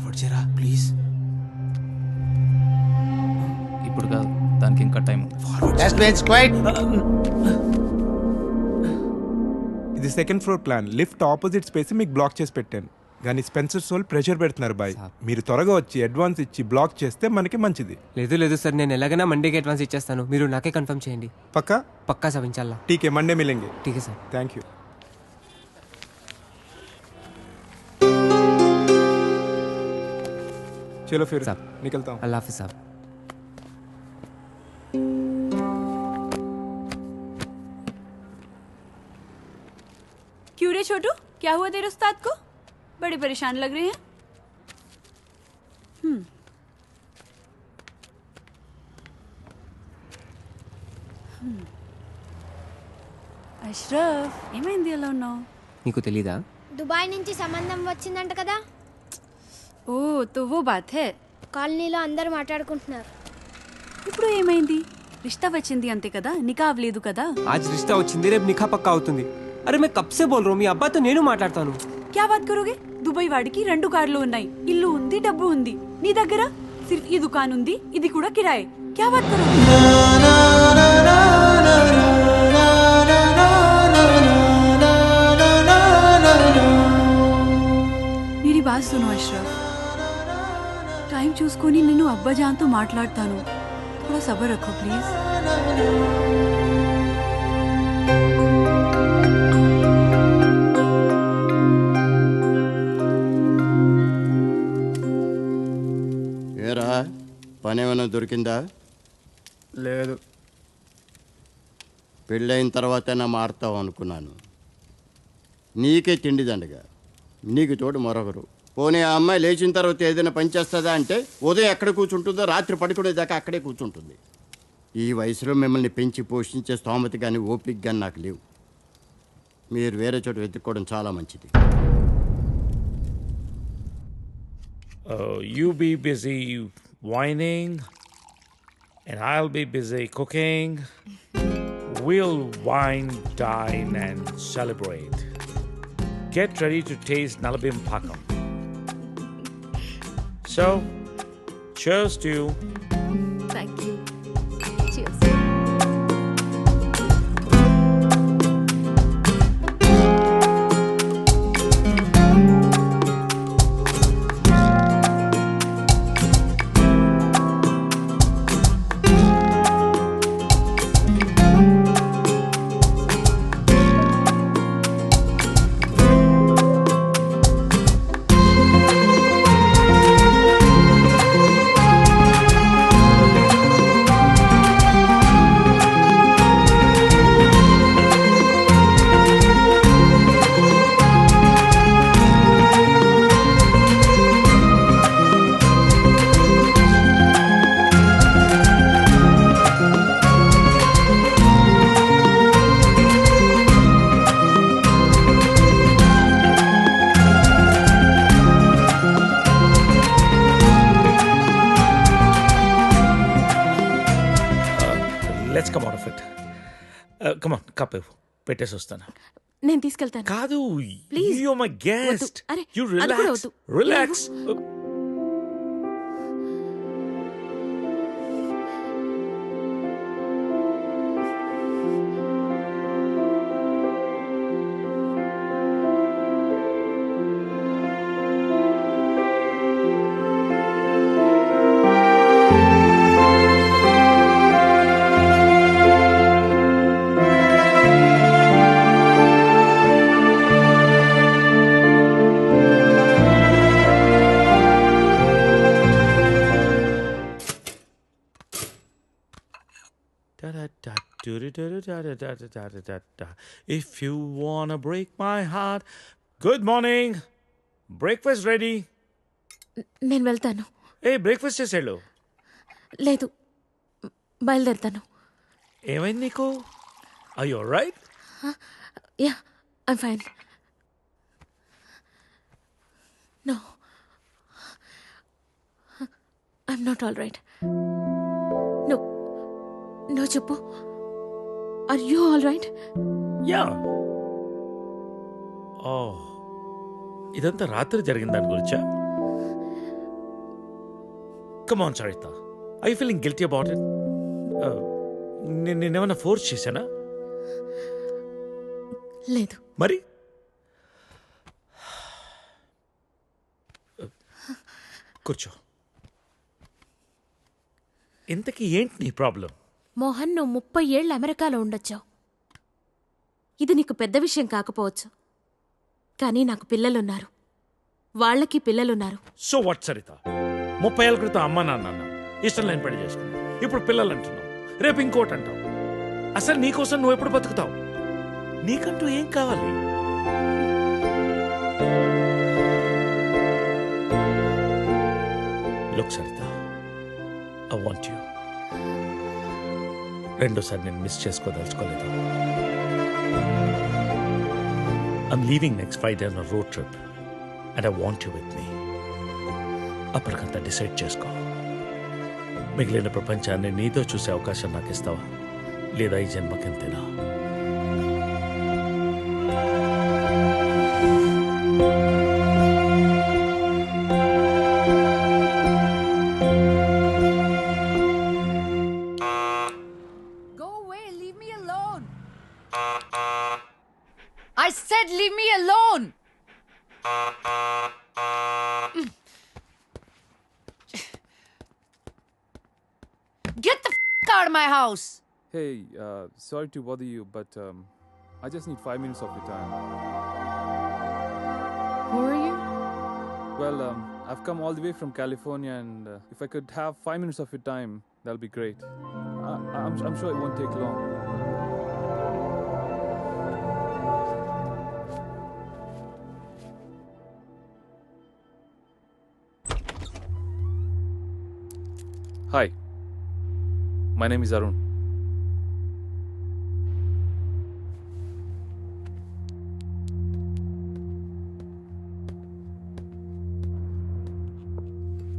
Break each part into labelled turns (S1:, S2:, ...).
S1: Forward చేయరా please.
S2: ఇప్పుడు కాదు, దానికి ఇంకా టైం.
S3: ఇది second floor plan. Lift opposite space మీకు బ్లాక్ చేసి పెట్టాను. కానీ స్పెన్సర్ సోల్ ప్రెషర్ పెడుతున్నారు బాయ్. మీరు త్వరగా వచ్చి అడ్వాన్స్ ఇచ్చి బ్లాక్ చేస్తే మనకి మంచిది.
S4: లేదు సార్, నేను ఎలాగైనా మండేకి అడ్వాన్స్ ఇచ్చేస్తాను. మీరు నాకే కన్ఫర్మ్ చేయండి. పక్కా సార్, ఇన్షాల్లా.
S3: ఠీకే, మండే మిలేంగే.
S4: ఠీకే సార్.
S3: Thank you. चलो फिर
S4: साहब
S3: निकलता हूँ.
S4: अल्लाह हाफिज़ साहब.
S5: क्यों रे छोटू, क्या हुआ तेरे उस्ताद को? बड़े परेशान लग रहे हैं. అష్రఫ్, ఏమైంది అలా ఉన్నావు?
S4: నీకు తెలీదా?
S6: దుబాయ్ నుంచి సంబంధం వచ్చిందంట కదా.
S5: ఓ తో వో బాత్ హై.
S6: కాలనీలో అందరూ మాట్లాడుకుంటున్నారు.
S5: ఇప్పుడు ఏమైంది? రిష్తా వచ్చింది అంతే కదా, నికా అవ్వలేదు కదా.
S4: ఆజ్ రిష్తా వచ్చింది, రేపు నిఖా పక్కా అవుతుంది. అరే మే కబ్ సే బోల్ రहा हूं, మీ అబ్బాతో నేను మాట్లాడతాను.
S5: క్యా బాత్ కరోగే? దుబాయ్ వాడికి 2 కార్లు ఉన్నాయి, ఇల్లు ఉంది, డబ్బు ఉంది. నీ దగ్గర సిర్ఫ్ ఈ దుకాన్ ఉంది, ఇది కూడా కిరాయే. క్యా బాత్ కరోగే? मेरी बात सुनो अशरफ, टाइम చూసుకొని నేను అబ్బాజాన్తో మాట్లాడతాను. थोड़ा सब्र रखो प्लीज.
S7: ఏరా పని ఏమైనా దొరికిందా?
S3: లేదు.
S7: పెళ్ళైన తర్వాతైనా మారుతావు అనుకున్నాను. నీకే తిండి దండగా, నీకు తోడు మరొకరు. పోనీ ఆ అమ్మాయి లేచిన తర్వాత ఏదైనా పని చేస్తుందా అంటే ఉదయం ఎక్కడ కూర్చుంటుందో రాత్రి పడుకునేదాకా అక్కడే కూర్చుంటుంది. ఈ వయసులో మిమ్మల్ని పెంచి పోషించే స్తోమత కానీ ఓపిక కానీ నాకు లేవు. మీరు వేరే చోట వెతుక్కోవడం చాలా మంచిది.
S8: You be busy whining and I'll be busy cooking. We'll wine, dine and celebrate. Get ready to taste Nalabim Pakam. So, cheers to you.
S6: Thank you. Cheers.
S8: Let's come out of it. Come on, cup పెట్టేసి వస్తాను.
S5: నేను తీసుకెళ్తాను.
S8: కాదు,
S5: please.
S8: you're my guest.
S5: అరే,
S8: You
S5: అది కూడా
S8: relax.
S5: వద్దు.
S8: Relax. If you wanna break my heart. Good morning. Breakfast ready.
S5: నేను వెళ్తాను.
S8: బ్రేక్ఫాస్ట్ చేసేళ్ళు.
S5: లేదు, బయలుదేరుతాను.
S8: ఏమైంది నీకు? Are you alright?
S5: Yeah, I'm fine. No, I'm not all right. No no చెప్పు. Are you all right?
S8: Yeah. Oh, ఇదంతా రాత్రి జరిగిన దాని గురించా? Come on, Sarita. Are you feeling guilty about it? నేనేమన్నా ఫోర్స్ చేశానా?
S1: లేదు.
S8: మరి కూర్చో. ఇంతకీ ఏంటి నీ ప్రాబ్లం?
S1: మోహన్, నువ్వు 30 ఏళ్ళు అమెరికాలో ఉండొచ్చావు. ఇది నీకు పెద్ద విషయం కాకపోవచ్చు, కానీ నాకు పిల్లలున్నారు, వాళ్ళకి పిల్లలున్నారు.
S8: So what Saritha? 30 ఏళ్ళ క్రితం అమ్మ నాన్న అన్నావు, ఇష్టం లేని పెళ్లి చేసుకున్నావు, ఇప్పుడు పిల్లలు అంటున్నావు, రేపు ఇంకోటి అంటావు. అసలు నీకోసం నువ్వు ఎప్పుడు బతుకుతావు? నీకంటూ ఏం కావాలి? Look Saritha, I want you. రెండోసారి నేను miss చేసుకోదలుచుకోలేదు. I'm leaving next Friday on a road trip and I want you with me. అప్పటికంతా డిసైడ్ చేసుకో. మిగిలిన ప్రపంచాన్ని నీతో చూసే అవకాశం నాకు ఇస్తావా, లేదా ఈ జన్మకెంతేనా?
S9: Go away, leave me alone. I said leave me alone. Get the out of my house.
S10: Hey, sorry to bother you, but I just need 5 minutes of your time.
S9: Who are you?
S10: Well, I've come all the way from California, and if I could have 5 minutes of your time, that'll be great. I'm sure it won't take long. Hi, my name is Arun.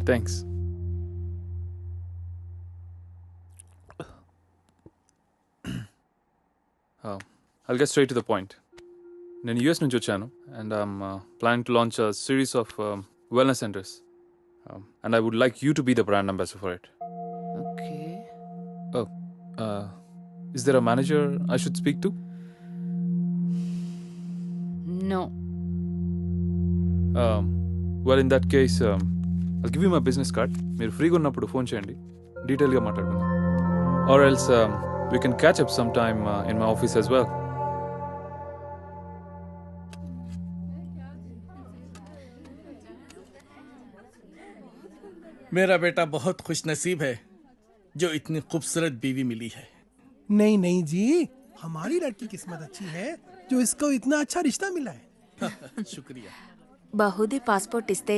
S10: Thanks. I'll get straight to the point. నేను US నుంచి వచ్చాను, and I'm planning to launch a series of wellness centers. And I would like you to be the brand ambassador for it.
S9: Okay.
S10: Oh, is there a manager I should speak to?
S9: No.
S10: Well, in that case, I'll give you my business card. మీరు ఫ్రీగా ఉన్నప్పుడు phone చేయండి, డీటెయిల్గా మాట్లాడుకుందాం. Or else we can catch up sometime in my office as well.
S11: मेरा बेटा बहुत खुशनसीब है जो इतनी खूबसूरत बीवी मिली है।
S12: नहीं नहीं जी, हमारी लड़की किस्मत अच्छी है जो इसको इतना अच्छा रिश्ता मिला है.
S11: शुक्रिया.
S1: బహుదీ పాస్పోర్ట్ ఇస్తే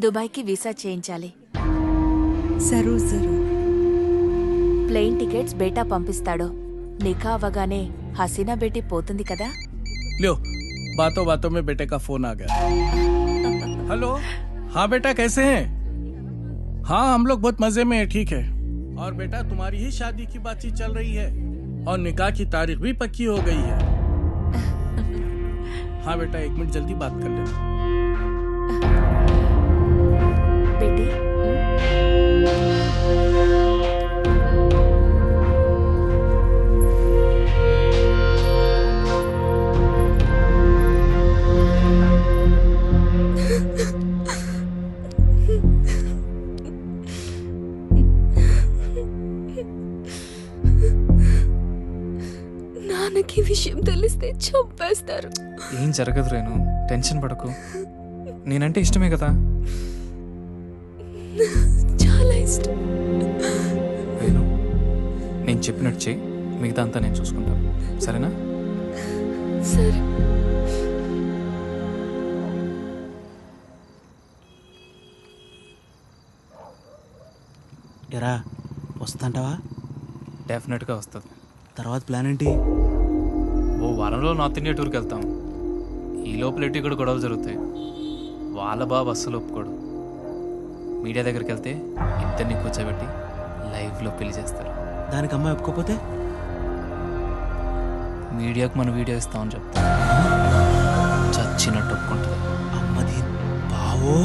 S1: దుబాయ్కి వీసా చేయించాలి.
S5: జరూర్ జరూర్.
S1: ప్లేన్ టికెట్స్ బేటా పంపిస్తాడు. నికా అవ్వగానే హసీనా బేటీ పోతుంది కదా.
S11: लो, बातों बातों में बेटे का फोन आ गया. हेलो, हाँ बेटा कैसे हैं? हाँ हम लोग बहुत मजे में हैं, ठीक है. और बेटा तुम्हारी ही शादी की बातचीत चल रही है और निकाह की तारीख भी पक्की हो गई है. हाँ बेटा 1 मिनट जल्दी बात कर लेना.
S1: బేటీ
S6: నాన్నకి విషయం తెలిస్తే చంపేస్తారు.
S2: ఏం జరగదు రేణు, టెన్షన్ పడకు. నేనంటే ఇష్టమే కదా.
S6: చాలా ఇష్టం.
S2: రేణు, నేను చెప్పినట్టు చెయ్యి, మిగతా అంతా నేను చూసుకుంటాను, సరేనా?
S6: సరే.
S13: ఎరా వస్తుంటావా?
S2: డెఫినెట్గా వస్తుంది.
S13: తర్వాత ప్లాన్ ఏంటి?
S2: ఓ వారంలో నార్త్ ఇండియా టూర్కి వెళ్తాం. ఈ లోపల ఎటు ఇక్కడ గొడవలు జరుగుతాయి. వాళ్ళ బాబు అస్సలు ఒప్పుకోడు. మీడియా దగ్గరికి వెళ్తే ఇద్దరిని కూర్చోబెట్టి లైవ్లో పెళ్లి చేస్తారు.
S13: దానికి అమ్మాయి ఒప్పుకోపోతే
S2: మీడియాకు మన వీడియో ఇస్తామని చెప్తాం. చచ్చినట్టు ఒప్పుకుంటుంది.
S13: అమ్మది బావో,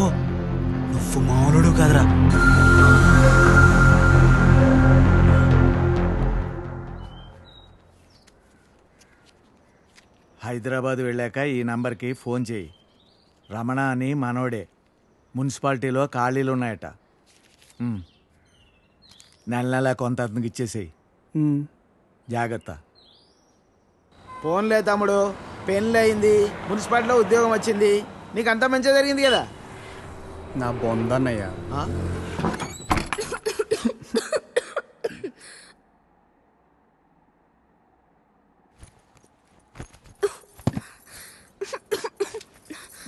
S13: నువ్వు మామూలుడు కాదురా.
S14: హైదరాబాద్ వెళ్ళాక ఈ నంబర్కి ఫోన్ చేయి. రమణ అని మనోడే. మున్సిపాలిటీలో ఖాళీలు ఉన్నాయట. నెల నెల కొంత అతనికి ఇచ్చేసేయి. జాగ్రత్త.
S15: ఫోన్లే తమ్ముడు, పెళ్ళి అయింది, మున్సిపాలిటీలో ఉద్యోగం వచ్చింది, నీకు అంతా మంచిగా జరిగింది కదా.
S11: నా బొందన్నయ్య.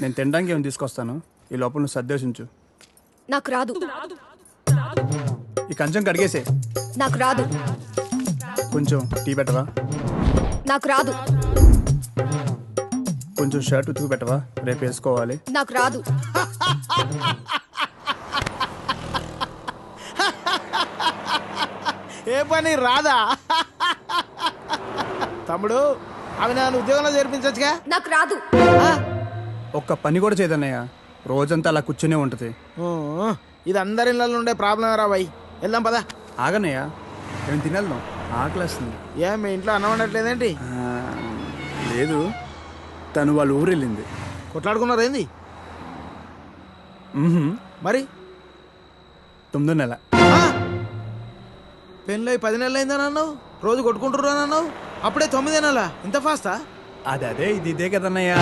S11: నేను తినడానికి ఏమైనా తీసుకొస్తాను, ఈ లోపల నువ్వు సర్దేశించు.
S6: నాకు రాదు.
S11: ఈ కంచం కడిగేసే.
S6: నాకు రాదు.
S11: కొంచెం టీ పెట్టవా?
S6: నాకు రాదు.
S11: కొంచెం షర్ట్ ఉతుకు పెట్టవా, రేపు వేసుకోవాలి.
S6: నాకు రాదు.
S15: ఏ పని రాదా? తమ్ముడు, అవి నన్ను ఉద్యోగంలో చేర్పించచ్చుగా.
S6: నాకు రాదు.
S11: ఒక్క పని కూడా చేయదన్నయ్య, రోజంతా అలా కూర్చునే ఉంటుంది.
S15: ఇది అందరి ఇళ్ళల్లో ఉండే ప్రాబ్లం రా బాయ్. వెళ్దాం పదా.
S11: ఆగన్నయ్య, నేను తినేద్దాం, ఆకలేస్తుంది.
S15: ఏ మీ ఇంట్లో అన్నం వండట్లేదేంటి?
S11: లేదు, తను వాళ్ళ ఊరు వెళ్ళింది.
S15: కొట్లాడుకున్నారు ఏంది? మరి
S11: 9వ నెల.
S15: పెళ్ళి 10 నెలలు అయిందని అన్నావు, రోజు కొట్టుకుంటుర్రు అని అన్నావు, అప్పుడే 9 నెలలా? ఇంత ఫాస్టా?
S11: అదే ఇది ఇదే కదన్నయ్య.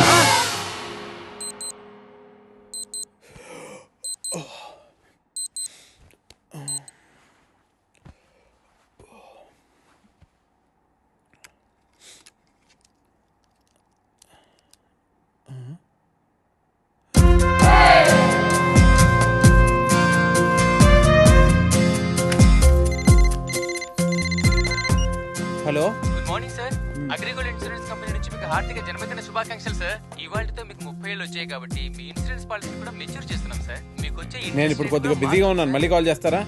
S16: Hello,
S2: good morning sir. Agrigold insurance company నుంచి మీకు హార్దిక జన్మదిన శుభాకాంక్షలు సార్. ఇవాళతో మీకు 30 ఏళ్ళు వచ్చాయి కాబట్టి మీ ఇన్సూరెన్స్ పాలసీ కూడా మెచ్యూర్ చేస్తున్నాం సార్. మీకు వచ్చే
S16: నేను ఇప్పుడు కొద్దిగా బిజీగా ఉన్నాను, మళ్ళీ కాల్ చేస్తారా?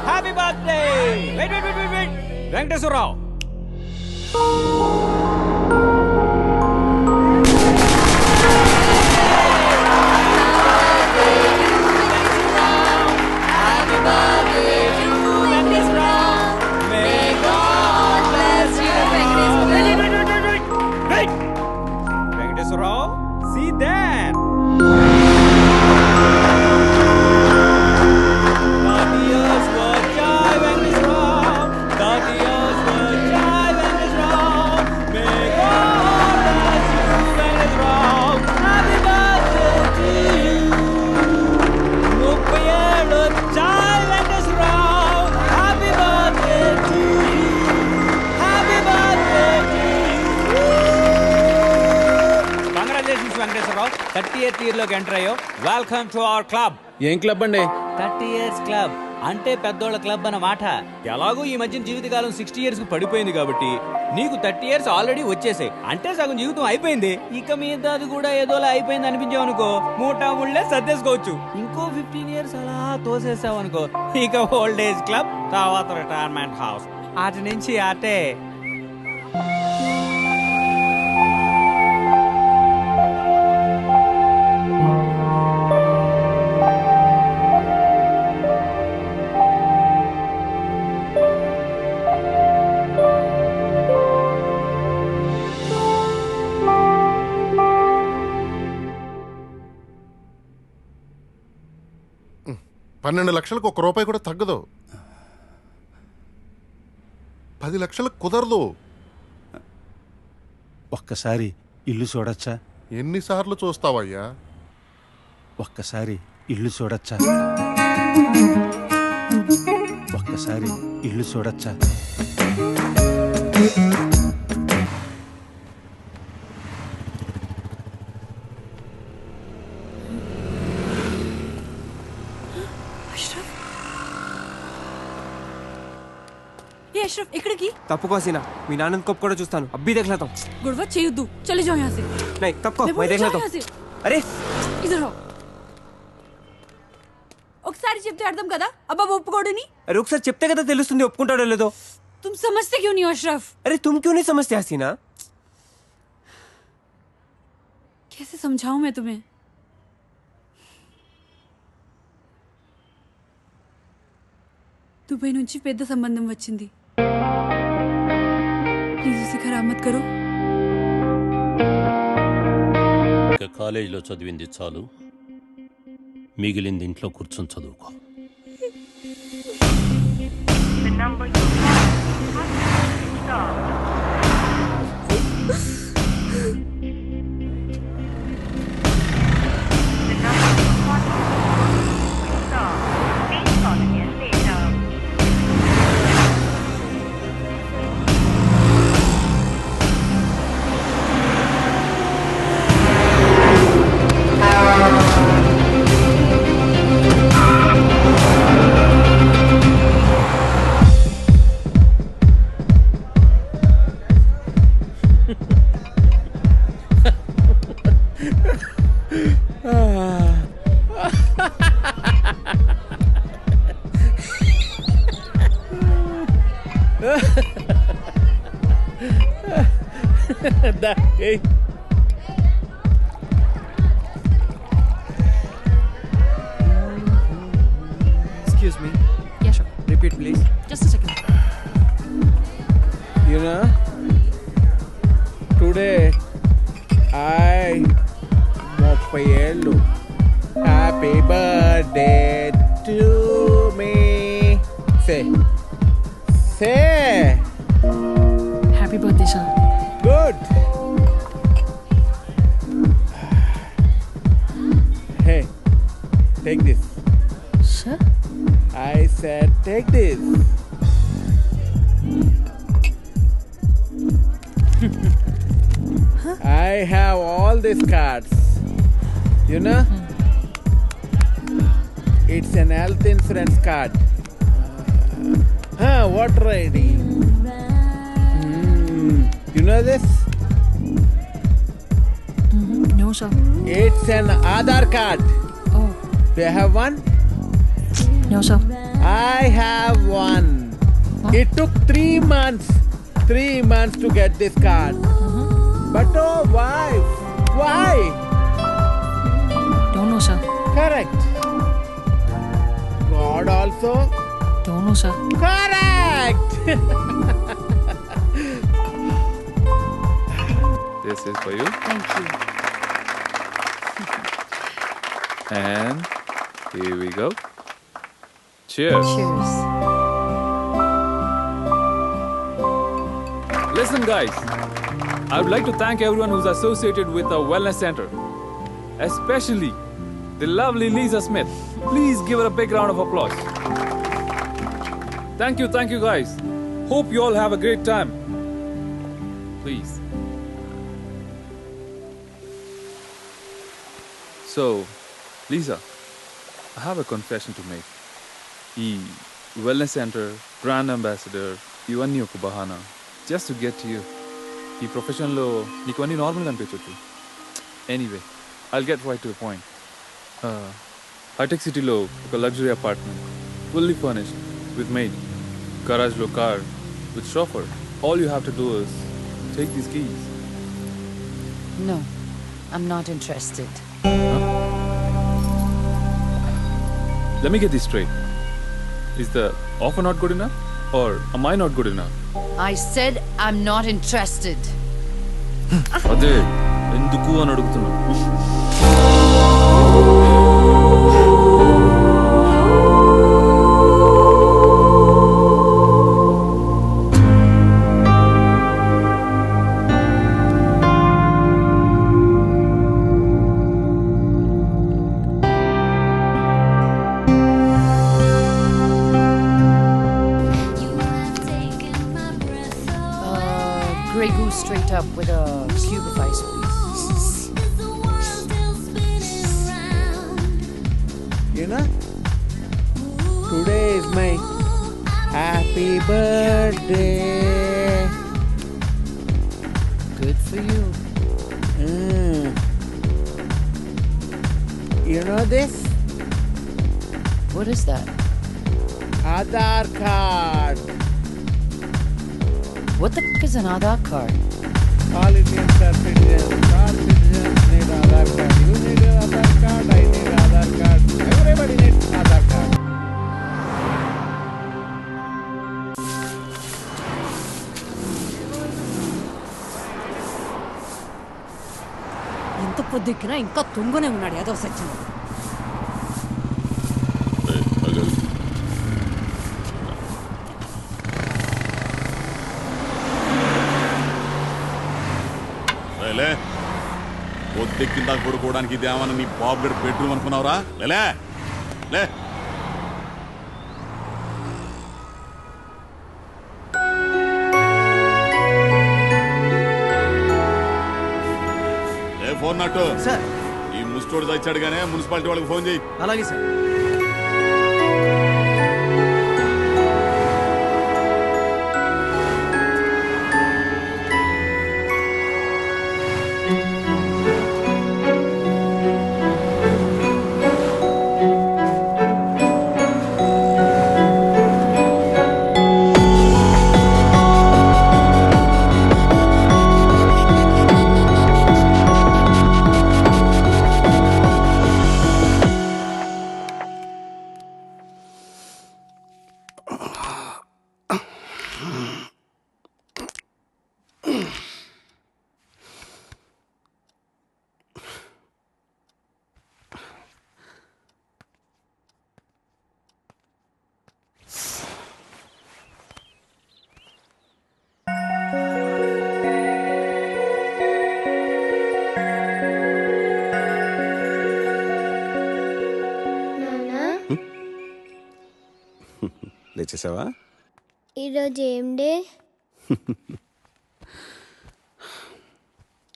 S17: Happy birthday. Venkateswararao. Venkateswararao, see there. Venkateswararao, 30th ఇయర్లోకి ఎంటర్ అయ్యో. Welcome to our club.
S16: ఏం క్లబ్ అండి?
S17: 30 years క్లబ్ అంటే పెద్దోళ్ళ క్లబ్ అన్నమాట. ఎలాగూ ఈ మధ్య జీవితకాలం 60 years కు పడిపోయింది కాబట్టి నీకు 30 years ఆల్రెడీ వచ్చేసాయి. అంటే సగం జీవితం అయిపోయింది. ఇక మీద అది కూడా ఏదోలా అయిపోయింది అనిపించావు అనుకో, మూటా ముళ్ళే సర్దేసుకోవచ్చు. ఇంకో 15 years అలా తోసేసావు అనుకో, ఇక ఓల్డ్ ఏజ్ క్లబ్, తర్వాత రిటైర్మెంట్ హౌస్, అటు నుంచి అటే.
S18: $12 లక్షలకు ₹1 కూడా తగ్గదు. 10 లక్షలకు కుదరదు.
S13: ఒక్కసారి ఇల్లు చూడొచ్చా?
S18: ఎన్నిసార్లు చూస్తావయ్యా?
S13: ఒక్కసారి ఇల్లు చూడొచ్చా? ఒక్కసారి ఇల్లు చూడొచ్చా?
S5: अशरफ इकड़ की
S4: తప్పుకో సీనా, మీ నాన్నని కొప్పు కూడా చూస్తాను. అబ్బీ देख लेता हूं.
S5: गुड़वा చేయొద్దు, चले जाओ यहाँ से.
S4: नहीं తప్పుకో, मैं देख लेता हूं. अरे
S5: इधर आओ. ఒకసారి చెప్తే అర్థం కదా, అబ్బా ఒప్పుకోడని.
S4: अरे ఒకసారి చెప్తే కదా తెలుస్తుంది ఒప్పుకుంటాడో లేదో.
S5: तुम समझते क्यों नहीं हो अशरफ?
S4: अरे तुम क्यों नहीं समझते हसीना?
S5: कैसे समझाऊं मैं तुम्हें? దుబాయ్ నుంచి పెద్ద సంబంధం వచ్చింది. ప్లీజ్ ఉసి ఖరాబ్ మత్ కరో.
S19: ఇక కాలేజీలో చదివింది చాలు, మిగిలింది ఇంట్లో కూర్చొని చదువుకో.
S16: Hey.
S4: Excuse me.
S1: Yeah, sure.
S4: Repeat, please.
S1: Just a second.
S16: You know, today I 30 ఏళ్ళు. Happy birthday to me. Say.
S1: Happy birthday, sir.
S16: Good. Hey, take this.
S1: Sir?
S16: I said take this. I have all these cards. You know? It's an health insurance card. Water ID. You know this?
S1: No, sir.
S16: It's an Aadhaar card.
S1: Oh.
S16: Do you have one?
S1: No, sir.
S16: I have one. It took 3 months. 3 months to get this card. But oh, why? Why?
S1: Don't know, sir.
S16: Correct. God also?
S1: Don't know, sir.
S16: Correct.
S10: This is for you.
S9: Thank you.
S10: And here we go. Cheers.
S9: Cheers.
S10: Listen, guys. I would like to thank everyone who's associated with our wellness center, especially the lovely Lisa Smith. Please give her a big round of applause. Thank you, guys. Hope you all have a great time. Please. So, Lisa, I have a confession to make. ఈ wellness centre, brand ambassador, ఇవన్నీ ఒక బహానా just to get you. ఈ ప్రొఫెషన్లో నీకు అన్నీ నార్మల్గా అనిపించవచ్చు. Anyway, I'll get right to the point. Hitech సిటీలో ఒక luxury apartment, fully furnished with maid, గరాజ్లో car with chauffeur. All you have to do is take these keys.
S9: No, I'm not interested.
S10: Let me get this straight. Is the offer not good enough? Or am I not good enough?
S9: I said I'm not interested.
S10: అదే ఎందుకు అని అడుగుతున్నా.
S9: Grey Goose straight up with a cube of ice, please.
S16: You know, today is my happy birthday.
S9: Good for you.
S16: You know this?
S9: What is that?
S16: Aadhaar card.
S9: What the f*** is an Aadhaar card?
S16: All Indians are citizens. All citizens need Aadhaar card. You need an Aadhaar card. I need Aadhaar card. Everybody needs Aadhaar card.
S9: పొద్దుక్కినా ఇంకా తుంగునే ఉన్నాడు ఏదో సచ్చిన.
S20: పొద్దెక్కిందా పడుకోవడానికి ఇదేమన్నా నీ బాబు గడి bedroom అనుకున్నావురా? లే లే ఫోన్ నట్టు
S14: సార్.
S20: ఈ ముస్టోడు తెచ్చాడు గానే మున్సిపాలిటీ వాళ్ళకి ఫోన్ చేయి.
S14: అలాగే సార్.
S21: లేచేసావా?
S22: ఈరోజు ఏం డే?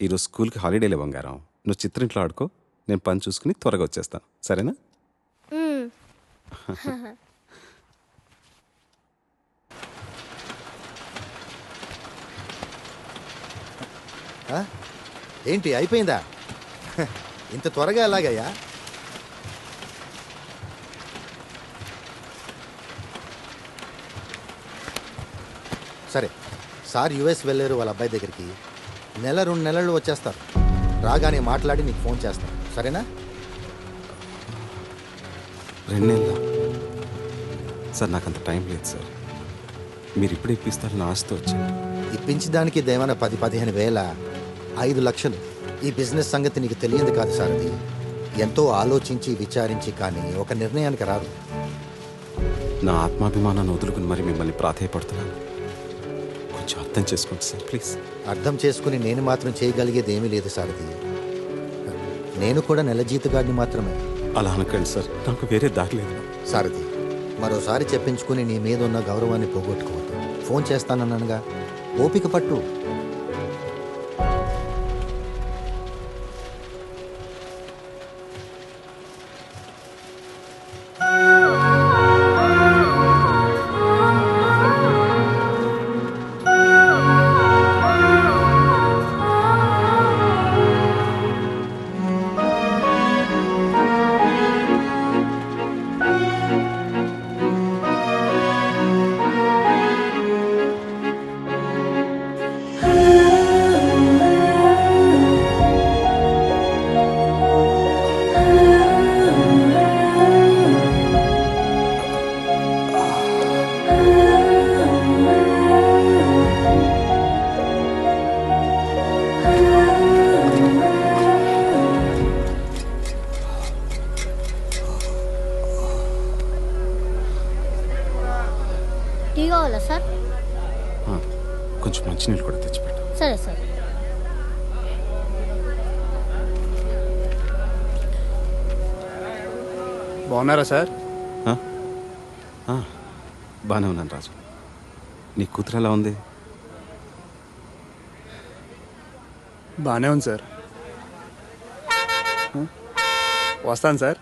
S21: ఈరోజు స్కూల్కి హాలిడేలే బంగారం. నువ్వు చిత్రింట్లో ఆడుకో, నేను పని చూసుకుని త్వరగా వచ్చేస్తాను, సరేనా?
S23: ఏంటి అయిపోయిందా? ఇంత త్వరగా ఎలాగయ్యా? సరే, సార్ యుఎస్ వెళ్ళారు వాళ్ళ అబ్బాయి దగ్గరికి. 1-2 నెలలు వచ్చేస్తారు. రాగానే మాట్లాడి నీకు ఫోన్ చేస్తాను, సరేనా?
S21: 2 నెలలా? సార్ నాకు అంత టైం లేదు సార్. మీరు ఇప్పుడు ఇప్పిస్తారని ఆశతో వచ్చాను.
S23: ఇప్పించడానికి దేవన 10-15 వేల, 5 లక్షలు. ఈ బిజినెస్ సంగతి నీకు తెలియదు కాదు సార్. అది ఎంతో ఆలోచించి విచారించి కానీ ఒక నిర్ణయానికి రాదు.
S21: నా ఆత్మాభిమానాన్ని వదులుకుని మరి మిమ్మల్ని ప్రాధేయపడుతున్నాను. కొంచెం అర్థం చేసుకోండి సార్, ప్లీజ్.
S23: అర్థం చేసుకుని నేను మాత్రం చేయగలిగేది ఏమీ లేదు సారథి. నేను కూడా నెల జీతగాడిని మాత్రమే.
S21: అలా అనకండి సార్, నాకు వేరే దారి లేదు.
S23: సారథి, మరోసారి చెప్పించుకుని నీ మీద ఉన్న గౌరవాన్ని పోగొట్టుకోవద్దు. ఫోన్ చేస్తానన్నానుగా, ఓపిక పట్టు.
S22: టీ కావాలా సార్?
S21: కొంచెం మంచినీళ్ళు కూడా తెచ్చిపెట్టు.
S22: సరే సార్.
S24: బాగున్నారా సార్?
S21: బాగానే ఉన్నాను రాజు. నీ కూతురు ఎలా ఉంది?
S24: బాగానే ఉంది సార్. వస్తాను సార్.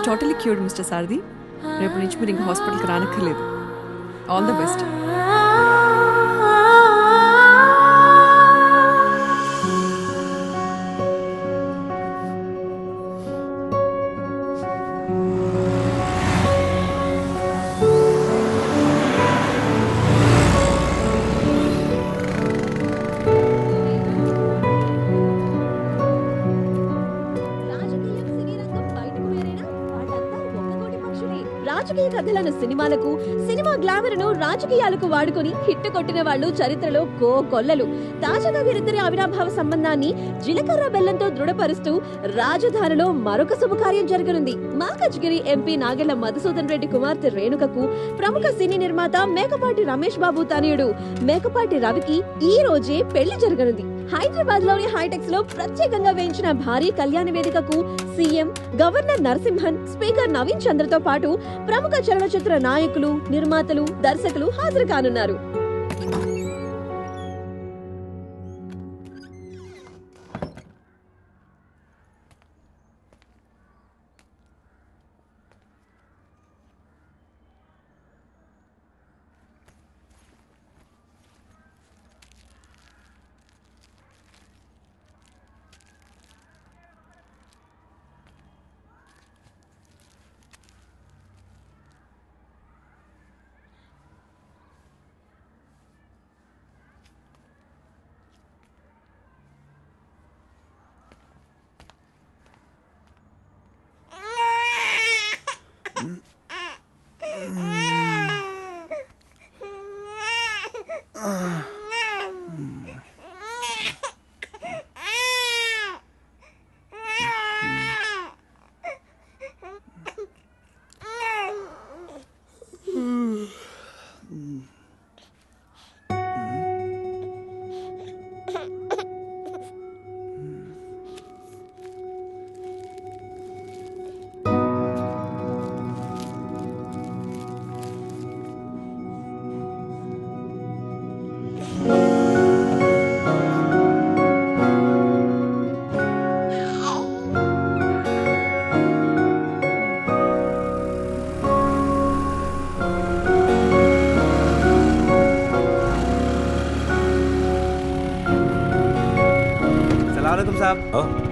S5: టోటలీ క్యూర్డ్ మిస్టర్ సారథి. రేపు నుంచి మీరు ఇంకా హాస్పిటల్కి రానక్కర్లేదు. All the best.
S3: రాజకీయ కథలను సినిమాలకు, సినిమా గ్లామర్ ను రాజకీయాలకు వాడుకొని హిట్ కొట్టిన వాళ్ళు చరిత్రలో కొల్లలు. తాజాగా వీరిద్దరి అవినాభావ సంబంధాన్ని జీలకర్ర బెల్లంతో దృఢపరుస్తూ రాజధానిలో మరొక శుభకార్యం జరగనుంది. మాల్కాజ్గిరి ఎంపీ నాగెళ్ల మధుసూదన్ రెడ్డి కుమార్తె రేణుకకు ప్రముఖ సినీ నిర్మాత మేకపాటి రమేష్ బాబు తనయుడు మేకపాటి రవికి ఈ రోజే పెళ్లి జరగనుంది. హైదరాబాద్ లోని హైటెక్స్ లో ప్రత్యేకంగా వేయించిన భారీ కళ్యాణ వేదికకు CM, governor Narasimhan, speaker Naveen చంద్రతో పాటు ప్రముఖ చలనచిత్ర నాయకులు, నిర్మాతలు, దర్శకులు హాజరు కానున్నారు.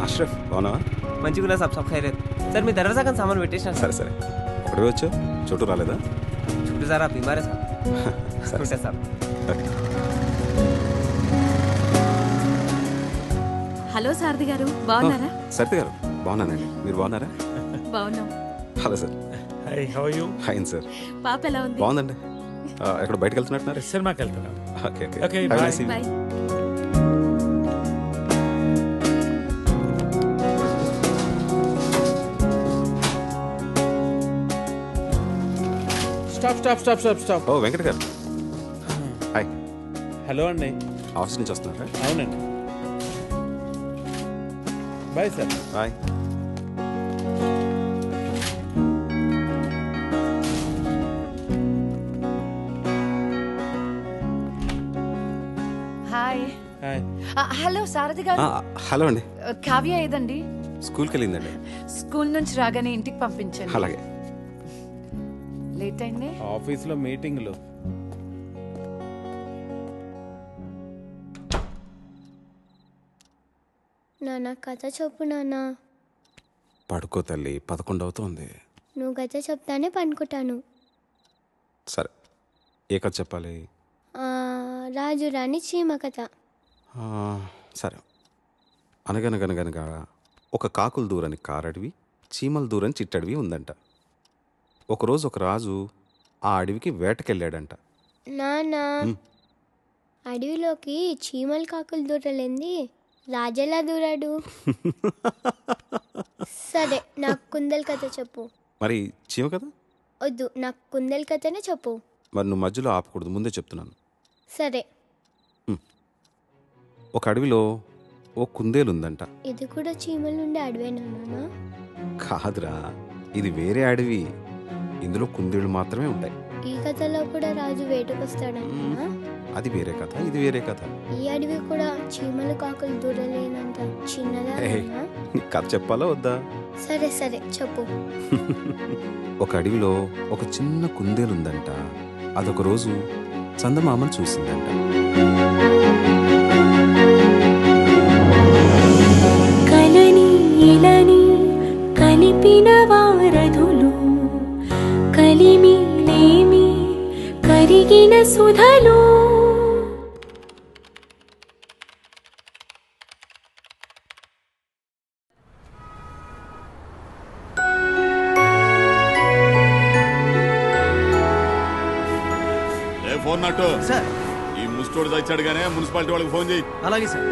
S21: అష్రఫ్ అవునా?
S4: మంచిగా సాబ్ సబ్ ఖైరేత్ సార్. మీ దర్వాజా కానీ సామాన్ పెట్టేసిన.
S21: సరే సరే. ఒకటి వచ్చావు, చుట్టూ రాలేదా?
S4: చుట్టూ సార్ బీమారే సార్. సరే సార్.
S1: హలో సారథి గారు, బాగున్నారా?
S21: సరిత గారు బాగున్నానండి, మీరు బాగున్నారా?
S1: బాగున్నాం.
S21: Hello sir.
S14: Hi, how are you?
S21: Fine sir.
S1: పాప ఎలా ఉంది?
S21: బాగుందండి. ఎక్కడ బయటకు వెళ్తున్నట్టున్నారు?
S14: సినిమాకి వెళ్తున్నాం.
S21: Okay okay.
S14: Okay,
S1: bye.
S14: Stop.
S21: ఓ వెంకట గారు, హాయ్.
S14: హలో అండి.
S21: ఆఫీస్ నుంచి వస్తున్నారా?
S14: అవునండి. Bye sir.
S21: Bye.
S9: Hi.
S21: Hi.
S9: Hello Sarathi garu.
S21: Hello అండి.
S9: కావ్య ఏదండి?
S21: స్కూల్కి వెళ్ళిందండి.
S9: స్కూల్ నుంచి రాగానే ఇంటికి పంపించండి.
S21: అలాగే.
S9: లేట్ అయింది.
S14: ఆఫీస్లో మీటింగ్లు.
S22: నాన్న కథ చెప్పు నాన్న.
S21: పడుకో తల్లి, 11 అవుతోంది.
S22: నువ్వు కథ చెప్తానే పనుకుంటాను.
S21: సరే, ఏ కథ చెప్పాలి?
S22: రాజు రాణి చీమ కథ.
S21: సరే. అనగనగనగనగా ఒక కాకులు దూరని కారడవి, చీమల దూరని చిట్టడవి ఉందంట. ఒకరోజు ఒక రాజు ఆ అడవికి వేటకెళ్ళాడంట.
S22: నాన్న, అడవిలోకి చీమల కాకులు దూరలేంది, రాజెలా దూరాడు? సరే, నాకు కుందేలు కథ చెప్పు.
S21: మరి చీమ కదా?
S22: వద్దు, నాకు కుందేలు కథనే చెప్పు.
S21: మరి నువ్వు మధ్యలో ఆపకూడదు, ముందే చెప్తున్నాను.
S22: సరే.
S21: ఒక అడవిలో ఓ కుందేలు ఉందంట.
S22: ఇది కూడా చీమల నుండి అడవేనా నాన్న?
S21: కాదురా, ఇది వేరే అడవి. ఇందులో కుందేళ్ళు మాత్రమే ఉంటాయి.
S22: ఈ కథలో కూడా రాజు వేటకొస్తాడన్నా?
S21: అది వేరే కథ, ఇది వేరే కథ.
S22: ఈ అడవి కూడా చీమలు కాకులు దూరలేనంత చిన్నదా
S21: ఏయ్, నీకు కథ చెప్పాలా వద్దా?
S22: సరే సరే చెప్పు.
S21: ఒక అడవిలో ఒక చిన్న కుందేలుందంట. అదొక రోజు చందమామను చూసిందంట.
S6: కలని ఇలని కలిపిన వారధులు కలిమి లేమి కరిగిన సుధలు.
S20: ఫోన్ నట్టు సార్, ఈ ముస్టోడు తెచ్చాడు గానే మున్సిపాలిటీ వాళ్ళకి ఫోన్ చేయి.
S14: అలాగే సార్.